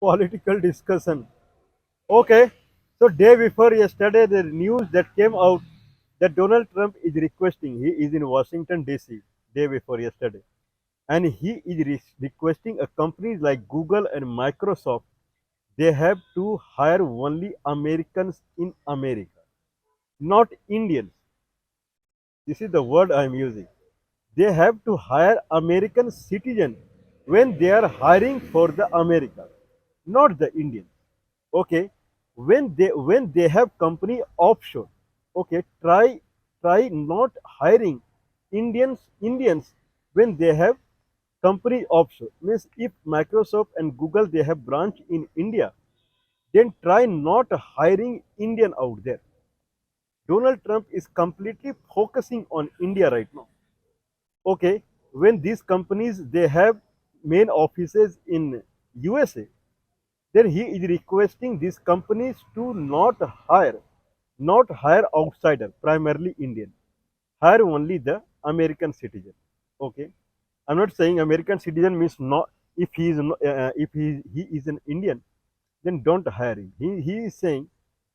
Political discussion. Okay, so day before yesterday, the news that came out that Donald Trump is requesting, he is in Washington DC day before yesterday, and he is requesting a companies like Google and Microsoft, they have to hire only Americans in America, not Indians. This is the word I am using. They have to hire American citizen when they are hiring for the America, not the Indians. Okay, when they have company offshore, okay, try not hiring Indians when they have company offshore. Means if Microsoft and Google they have branch in India, then try not hiring Indian out there. Donald Trump is completely focusing on India right now. Okay, when these companies they have main offices in USA, then he is requesting these companies to not hire outsider, primarily Indian, hire only the American citizen. Okay, I'm not saying American citizen means not, if he is if he is an Indian, then don't hire him. He is saying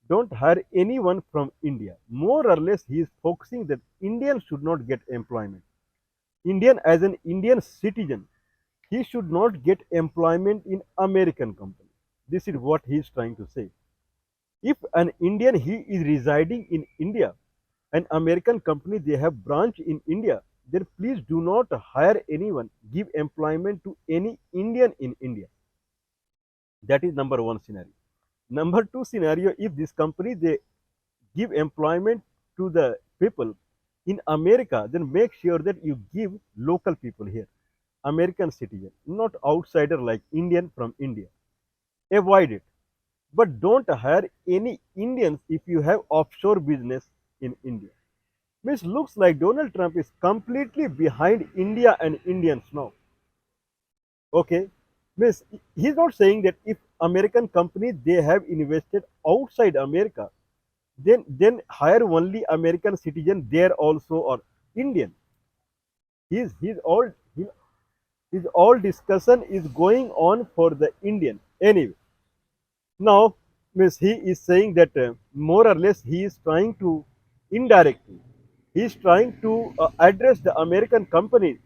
don't hire anyone from India. More or less, he is focusing that Indians should not get employment. Indian as an Indian citizen, he should not get employment in American company. This is what he is trying to say. If an Indian he is residing in India, an American company they have branch in India, then please do not hire anyone, give employment to any Indian in India. That is number one scenario. Number two scenario, if this company they give employment to the people in America, then make sure that you give local people here, American citizen, not outsider like Indian from India. Avoid it. But don't hire any Indians if you have offshore business in India. Means looks like Donald Trump is completely behind India and Indians now. Okay, means he's not saying that if American companies they have invested outside America, then hire only American citizen there also or Indian. His his all discussion is going on for the Indian anyway. Now, means he is saying that more or less he is trying to indirectly, he is trying to address the American companies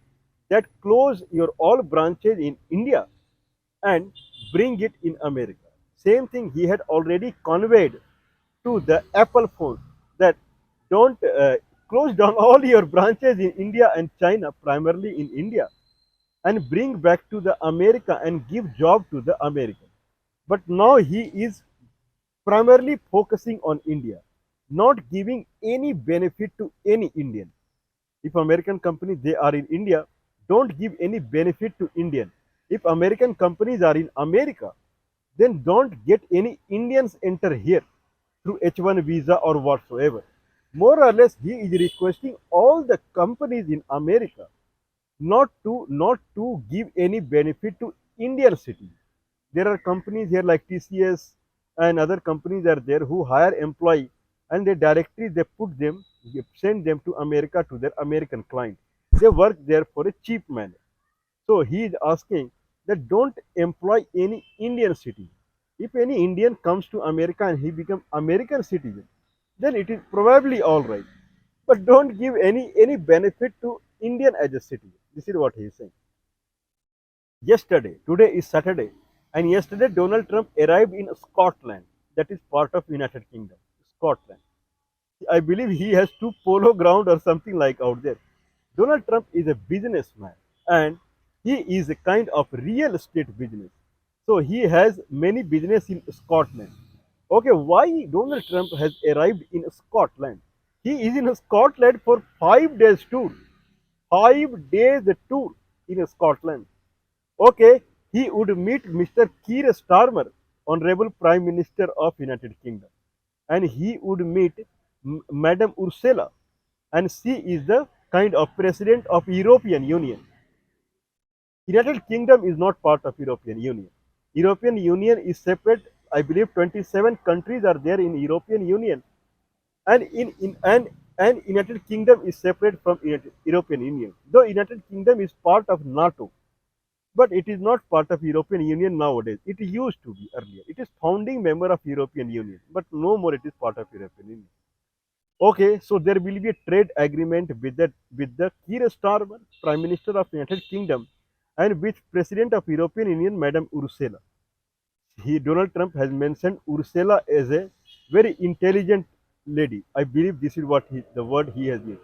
that close your all branches in India and bring it in America. Same thing he had already conveyed to the Apple phone that don't close down all your branches in India and China, primarily in India, and bring back to the America and give job to the American. But now he is primarily focusing on India, not giving any benefit to any Indian. If American companies they are in India, don't give any benefit to Indian. If American companies are in America, then don't get any Indians enter here through H1 visa or whatsoever. More or less, he is requesting all the companies in America not to give any benefit to Indian citizens. There are companies here like TCS and other companies are there who hire employee and they directly they put them, they send them to America to their American client. They work there for a cheap manner. So he is asking that don't employ any Indian citizen. If any Indian comes to America and he becomes American citizen, then it is probably all right. But don't give any benefit to Indian as a citizen. This is what he is saying. Yesterday, today is Saturday, and yesterday Donald Trump arrived in Scotland, that is part of United Kingdom, Scotland. I believe he has two polo ground or something like out there. Donald Trump is a businessman and he is a kind of real estate business. So he has many business in Scotland. Okay, why Donald Trump has arrived in Scotland? He is in Scotland for 5 days tour. 5 days tour in Scotland. Okay, he would meet Mr. Keir Starmer, Honorable Prime Minister of United Kingdom, and he would meet Madam Ursula, and she is the kind of President of European Union. United Kingdom is not part of European Union. European Union is separate. I believe 27 countries are there in European Union, and and United Kingdom is separate from European Union. Though United Kingdom is part of NATO, but it is not part of European Union nowadays. It used to be earlier. It is founding member of European Union, but no more it is part of European Union. Okay, so there will be a trade agreement with the Keir Starmer, Prime Minister of United Kingdom, and with President of European Union, Madam Ursula. Donald Trump has mentioned Ursula as a very intelligent lady. I believe this is the word he has used.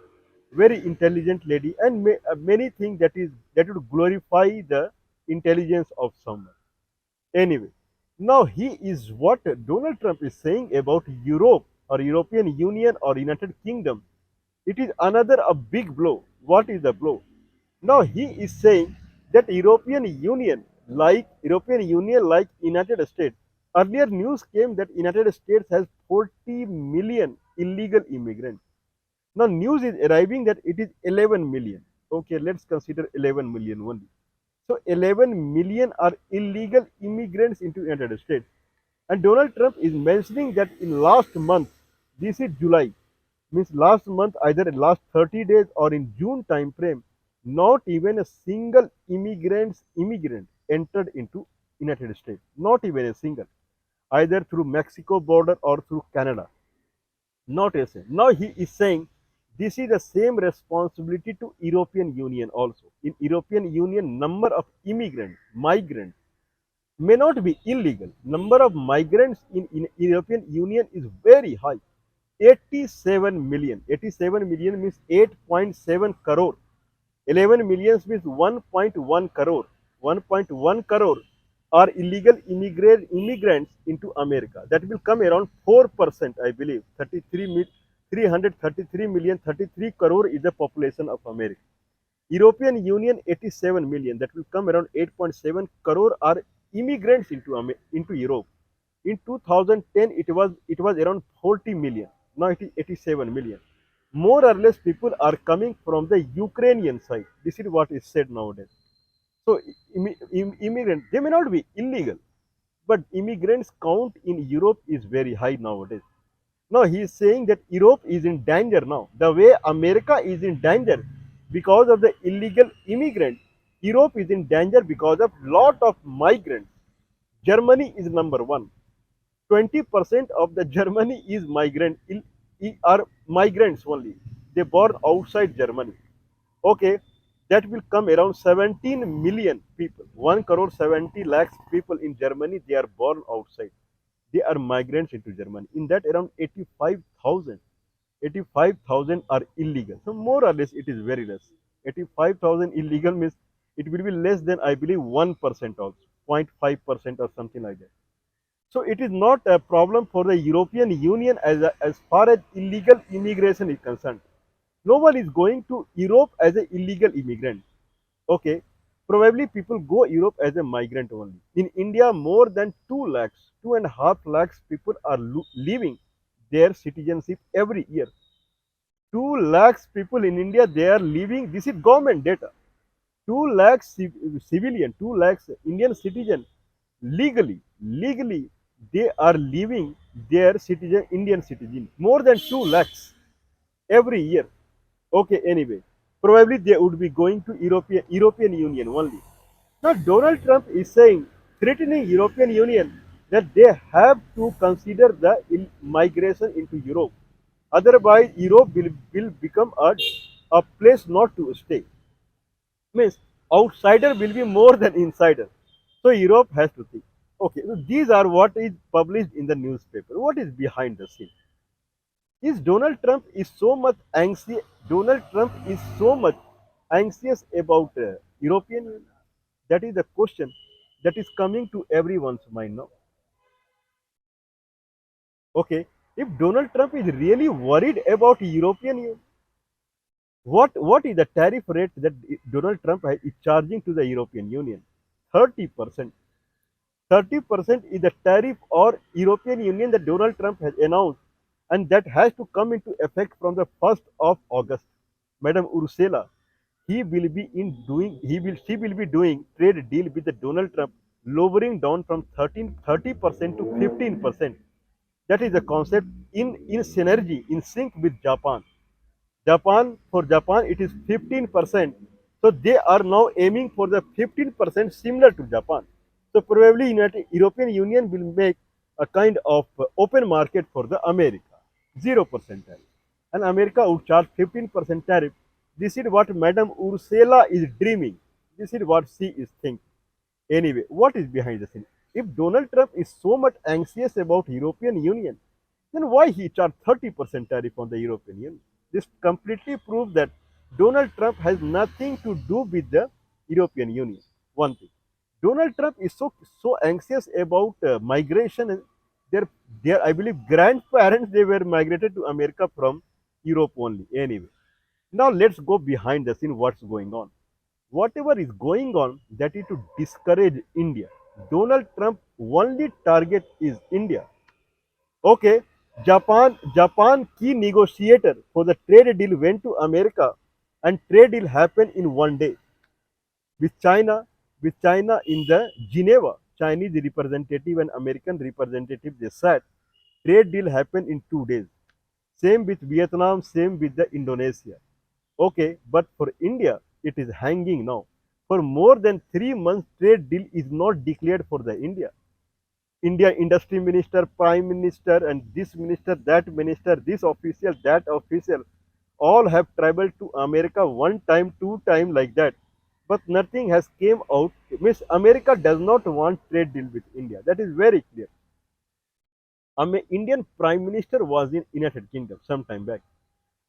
Very intelligent lady, and many things that would glorify the intelligence of someone. Anyway, now he is what Donald Trump is saying about Europe or European Union or United Kingdom. It is another a big blow. What is the blow? Now he is saying that European Union like United States. Earlier news came that United States has 40 million illegal immigrants. Now news is arriving that it is 11 million. Okay, let's consider 11 million only. So 11 million are illegal immigrants into United States. And Donald Trump is mentioning that in last month, this is July, means last month, either in last 30 days or in June time frame, not even a single immigrant entered into United States. Not even a single, either through Mexico border or through Canada. Not a single. Now he is saying this is the same responsibility to European Union also. In European Union, number of migrants may not be illegal. Number of migrants in European Union is very high. 87 million. 87 million means 8.7 crore. 11 millions means 1.1 crore. 1.1 crore are illegal immigrants into America. That will come around 4%, I believe. 333 million, 33 crore is the population of America. European Union 87 million, that will come around 8.7 crore are immigrants into Europe. In 2010 it was around 40 million. Now it is 87 million. More or less people are coming from the Ukrainian side. This is what is said nowadays. So immigrants, they may not be illegal, but immigrants count in Europe is very high nowadays. Now he is saying that Europe is in danger now. The way America is in danger because of the illegal immigrants, Europe is in danger because of lot of migrants. Germany is number one. 20% of the Germany is are migrants only. They born outside Germany. Okay, that will come around 17 million people. 1 crore 70 lakhs people in Germany, they are born outside. They are migrants into Germany. In that, around 85,000 are illegal. So more or less, it is very less. 85,000 illegal means it will be less than, I believe, 1% also, 0.5% or something like that. So it is not a problem for the European Union as far as illegal immigration is concerned. No one is going to Europe as an illegal immigrant. Okay, probably people go Europe as a migrant only. In India, more than 2 lakhs, 2.5 lakhs people are leaving their citizenship every year. 2 lakhs people in India, they are leaving. This is government data. 2 lakhs civilian, 2 lakhs Indian citizen legally they are leaving their Indian citizen. More than 2 lakhs every year. Okay, anyway, probably they would be going to European Union only. Now Donald Trump is saying, threatening European Union that they have to consider the migration into Europe. Otherwise, Europe will become a place not to stay. Means outsider will be more than insider. So Europe has to think. Okay, so these are what is published in the newspaper. What is behind the scene? Is Donald Trump is so much anxious? Donald Trump is so much anxious about European Union? That is the question that is coming to everyone's mind now. Okay, if Donald Trump is really worried about European Union, what is the tariff rate that Donald Trump is charging to the European Union? 30%. 30% is the tariff or European Union that Donald Trump has announced, and that has to come into effect from the 1st of August. Madam Ursula, she will be doing trade deal with the Donald Trump, lowering down from 30% to 15%. That is the concept in synergy, in sync with Japan. For Japan, it is 15%. So they are now aiming for the 15% similar to Japan. So probably United European Union will make a kind of open market for the America, 0% tariff. And America would charge 15% tariff. This is what Madam Ursula is dreaming. This is what she is thinking. Anyway, what is behind the scene? If Donald Trump is so much anxious about European Union, then why he charged 30% tariff on the European Union? This completely proves that Donald Trump has nothing to do with the European Union. One thing, Donald Trump is so anxious about migration. Their I believe grandparents they were migrated to America from Europe only. Anyway, now let's go behind the scene. What's going on? Whatever is going on, that is to discourage India. Donald Trump only target is India. Okay, Japan key negotiator for the trade deal went to America, and trade deal happened in one day with China. With China in the Geneva, Chinese representative and American representative they sat. Trade deal happened in 2 days. Same with Vietnam, same with the Indonesia. Okay, but for India, it is hanging now. For more than 3 months, trade deal is not declared for the India. India industry minister, prime minister, and that minister, this official, that official, all have traveled to America one time, two time like that. But nothing has came out. Means America does not want trade deal with India. That is very clear. Indian prime minister was in United Kingdom some time back,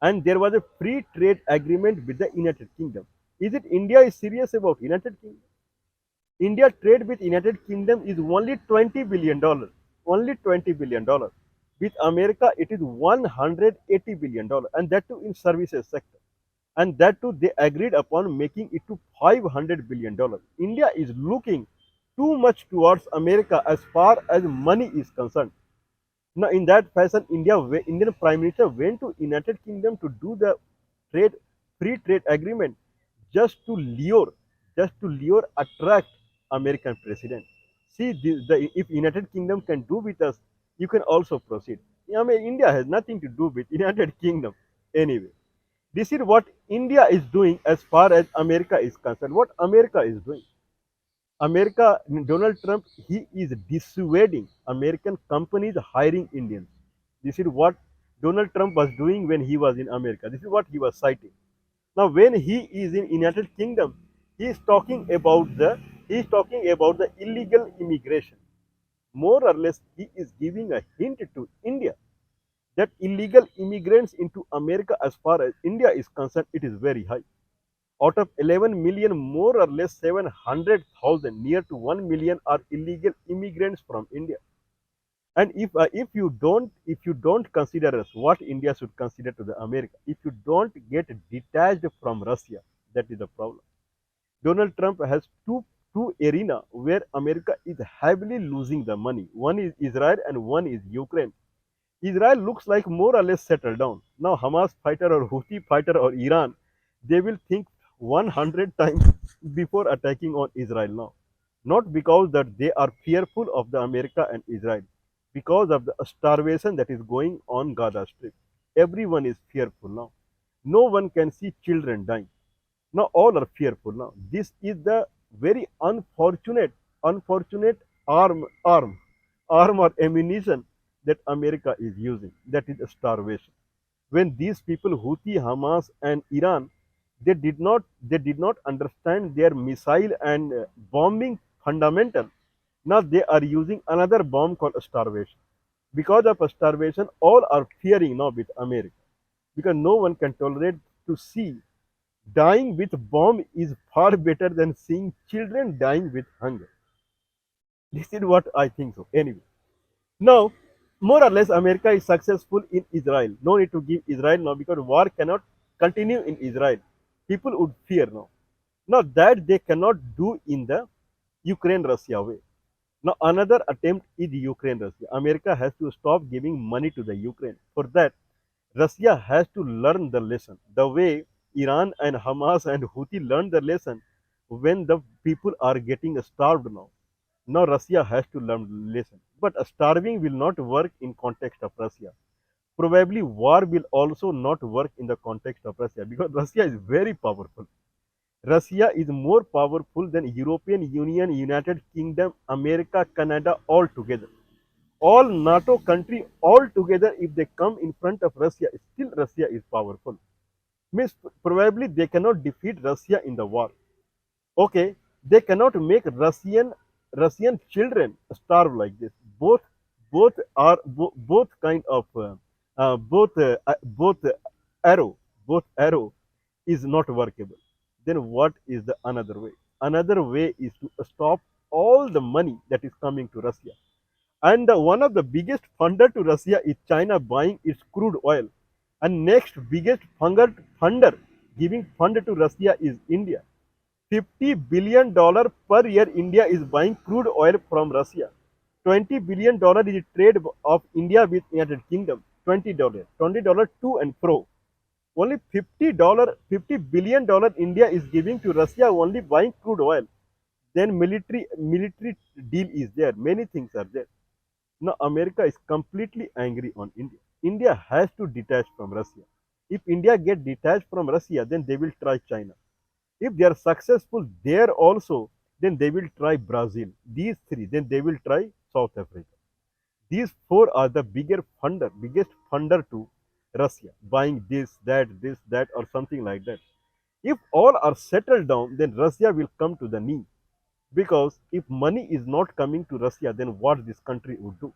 and there was a free trade agreement with the United Kingdom. Is it India is serious about United Kingdom? India trade with United Kingdom is only $20 billion. Only $20 billion. With America, it is $180 billion, and that too in services sector. And that too, they agreed upon making it to $500 billion. India is looking too much towards America as far as money is concerned. Now, in that fashion, Indian Prime Minister went to United Kingdom to do the trade free trade agreement just to lure, attract American president. See, if United Kingdom can do with us, you can also proceed. I mean, India has nothing to do with United Kingdom anyway. This is what India is doing as far as America is concerned. What America is doing? America, Donald Trump, he is dissuading American companies hiring Indians. This is what Donald Trump was doing when he was in America. This is what he was citing. Now, when he is in United Kingdom, he is talking about the illegal immigration. More or less, he is giving a hint to India that illegal immigrants into America, as far as India is concerned, it is very high. Out of 11 million, more or less 700,000, near to 1 million, are illegal immigrants from India. And if you don't consider us, what India should consider to the America, if you don't get detached from Russia, that is the problem. Donald Trump has two arena where America is heavily losing the money. One is Israel and one is Ukraine. Israel looks like more or less settled down. Now Hamas fighter or Houthi fighter or Iran, they will think 100 times before attacking on Israel now. Not because that they are fearful of the America and Israel, because of the starvation that is going on Gaza Strip. Everyone is fearful now. No one can see children dying. Now all are fearful now. This is the very unfortunate arm or ammunition that America is using. That is starvation. When these people, Houthi, Hamas, and Iran, they did not understand their missile and bombing fundamental. Now they are using another bomb called starvation. Because of starvation, all are fearing now with America, because no one can tolerate to see dying with bomb is far better than seeing children dying with hunger. This is what I think so. Anyway, now more or less America is successful in Israel. No need to give Israel now, because war cannot continue in Israel. People would fear now. Now that they cannot do in the Ukraine-Russia way. Now another attempt is Ukraine-Russia. America has to stop giving money to the Ukraine. For that, Russia has to learn the lesson. The way Iran and Hamas and Houthi learned the lesson when the people are getting starved now. Now Russia has to learn the lesson. But starving will not work in context of Russia. Probably war will also not work in the context of Russia, because Russia is very powerful. Russia is more powerful than European Union, United Kingdom, America, Canada all together. All NATO country all together, if they come in front of Russia, still Russia is powerful. Means probably they cannot defeat Russia in the war. Okay, they cannot make Russian children starve like this. Both both kind of both arrow both arrow is not workable. Then what is the another way? Another way is to stop all the money that is coming to Russia. And one of the biggest funder to Russia is China buying its crude oil. And next biggest funder giving fund to Russia is India. $50 billion per year India is buying crude oil from Russia. $20 billion is trade of India with United Kingdom. $20 to and fro. Only $50 billion India is giving to Russia only buying crude oil. Then military deal is there. Many things are there. Now America is completely angry on India. India has to detach from Russia. If India get detached from Russia, then they will try China. If they are successful there also, then they will try Brazil. These three, then they will try South Africa. These four are the biggest funder to Russia, buying this, that, or something like that. If all are settled down, then Russia will come to the knee. Because if money is not coming to Russia, then what this country would do?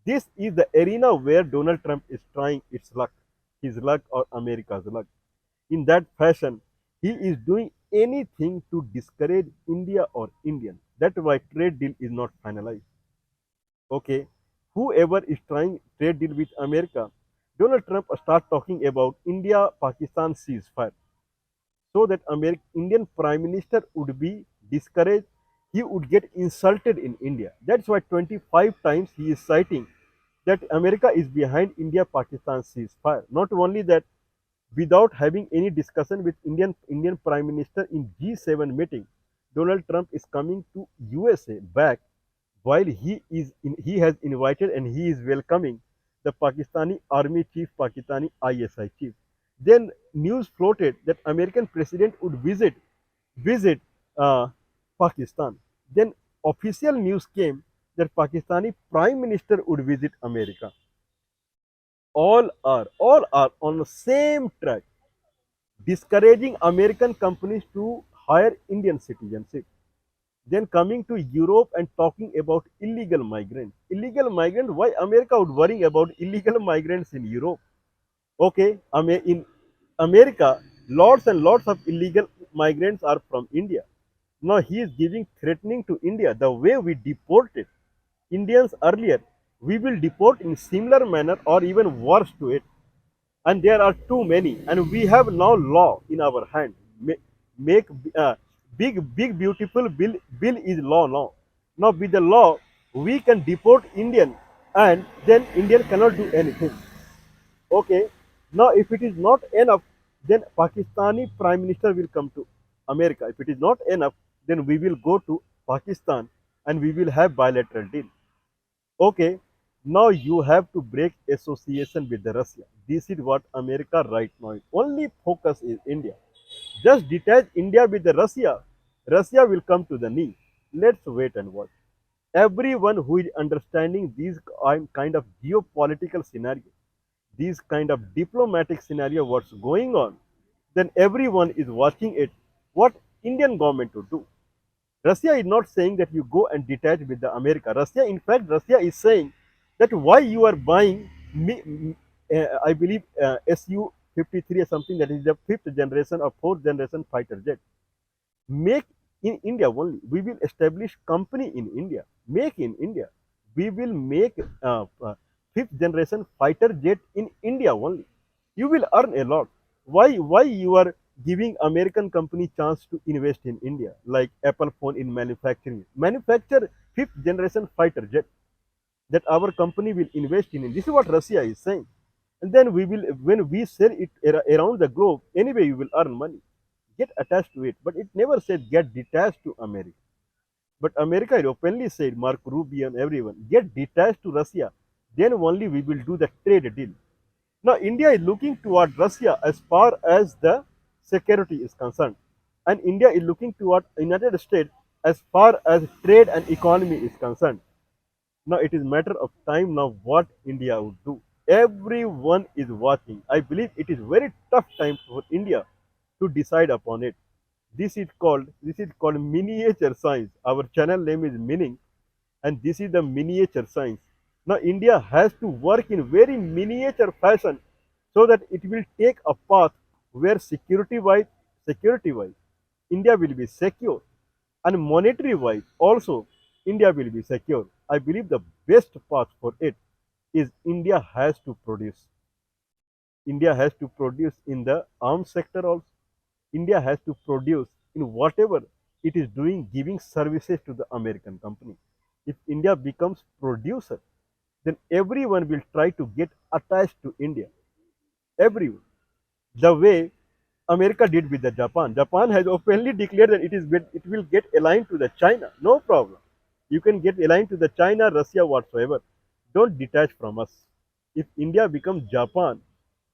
This is the arena where Donald Trump is trying its luck, his luck or America's luck. In that fashion, he is doing anything to discourage India or Indian. That's why trade deal is not finalized. Okay, whoever is trying trade deal with America, Donald Trump start talking about India-Pakistan ceasefire, so that Indian Prime Minister would be discouraged. He would get insulted in India. That's why 25 times he is citing that America is behind India-Pakistan ceasefire. Not only that, without having any discussion with Indian Prime Minister in G7 meeting, Donald Trump is coming to USA back while he has invited and he is welcoming the Pakistani army chief, Pakistani ISI chief. Then news floated that American president would visit uh, Pakistan. Then official news came that Pakistani prime minister would visit America. All are on the same track, discouraging American companies to hire Indian citizenship. Then coming to Europe and talking about illegal migrants. Illegal migrants, why America would worry about illegal migrants in Europe? Okay, in America, lots and lots of illegal migrants are from India. Now he is giving threatening to India the way we deported Indians earlier. We will deport in similar manner or even worse to it. And there are too many, and we have now law in our hand. Make big beautiful bill is law now. Now with the law we can deport Indian, and then Indian cannot do anything. Okay, now if it is not enough, then Pakistani prime minister will come to America. If it is not enough, then we will go to Pakistan and we will have bilateral deal. Okay, now you have to break association with the Russia. This is what America right now. Only focus is India. Just detach India with the Russia. Russia will come to the knee. Let's wait and watch. Everyone who is understanding these kind of geopolitical scenario, these kind of diplomatic scenario, what's going on, then everyone is watching it. What Indian government to do? Russia is not saying that you go and detach with the America. Russia, in fact, Russia is saying that why you are buying, I believe, Su-53 or something, that is the fifth generation or fourth generation fighter jet. Make in India only. We will establish company in India. Make in India. We will make fifth generation fighter jet in India only. You will earn a lot. Why you are giving American company chance to invest in India, like Apple phone in manufacturing? Manufacture fifth generation fighter jet that our company will invest in. This is what Russia is saying. And then we will, when we sell it around the globe, anyway you will earn money. Get attached to it. But it never said get detached to America. But America openly said, Mark Rubio and everyone, get detached to Russia. Then only we will do the trade deal. Now India is looking toward Russia as far as the security is concerned. and India is looking toward United States as far as trade and economy is concerned. Now it is matter of time now what India would do. Everyone is watching. I believe it is very tough time for India to decide upon it. This is called miniature science. Our channel name is Meaning, and this is the miniature science. Now India has to work in very miniature fashion so that it will take a path where security wise, India will be secure, and monetary wise also India will be secure. I believe the best path for it is India has to produce in the arms sector also. India has to produce in whatever it is doing, giving services to the American company. If India becomes producer, then everyone will try to get attached to India. Everyone. The way America did with the Japan. Japan has openly declared that it will get aligned to the China. No problem. You can get aligned to the China, Russia, whatsoever. Don't detach from us. If India becomes Japan,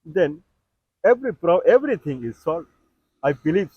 then everything is solved. I believe